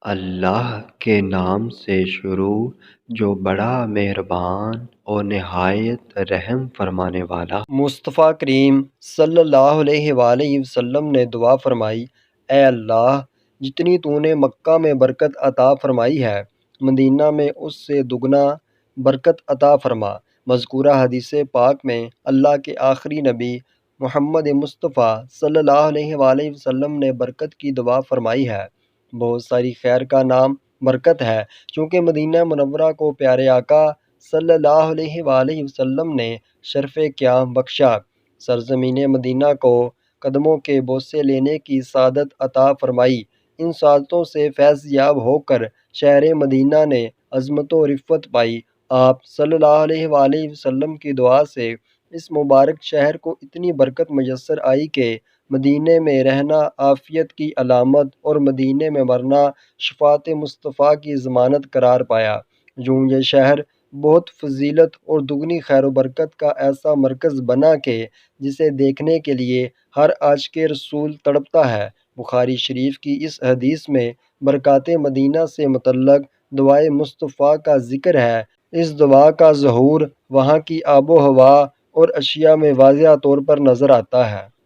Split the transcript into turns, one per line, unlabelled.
اللہ کے نام سے شروع جو بڑا مہربان اور نہایت رحم فرمانے والا۔ مصطفیٰ کریم صلی اللہ علیہ وآلہ وسلم نے دعا فرمائی، اے اللہ جتنی تو نے مکہ میں برکت عطا فرمائی ہے، مدینہ میں اس سے دگنا برکت عطا فرما۔ مذکورہ حدیث پاک میں اللہ کے آخری نبی محمد مصطفیٰ صلی اللہ علیہ وآلہ وسلم نے برکت کی دعا فرمائی ہے۔ بہت ساری خیر کا نام برکت ہے، چونکہ مدینہ منورہ کو پیارے آقا صلی اللہ علیہ وآلہ وسلم نے شرف قیام بخشا۔ سرزمین مدینہ کو قدموں کے بوسے لینے کی سعادت عطا فرمائی۔ ان سعادتوں سے فیض یاب ہو کر شہر مدینہ نے عظمت و رفعت پائی۔ آپ صلی اللہ علیہ وآلہ وسلم کی دعا سے اس مبارک شہر کو اتنی برکت میسر آئی کہ مدینے میں رہنا عافیت کی علامت اور مدینے میں مرنا شفاعت مصطفیٰ کی ضمانت قرار پایا۔ یوں یہ شہر بہت فضیلت اور دگنی خیر و برکت کا ایسا مرکز بنا کہ جسے دیکھنے کے لیے ہر عاشق رسول تڑپتا ہے۔ بخاری شریف کی اس حدیث میں برکات مدینہ سے متعلق دعائے مصطفیٰ کا ذکر ہے۔ اس دعا کا ظہور وہاں کی آب و ہوا اور اشیاء میں واضح طور پر نظر آتا ہے۔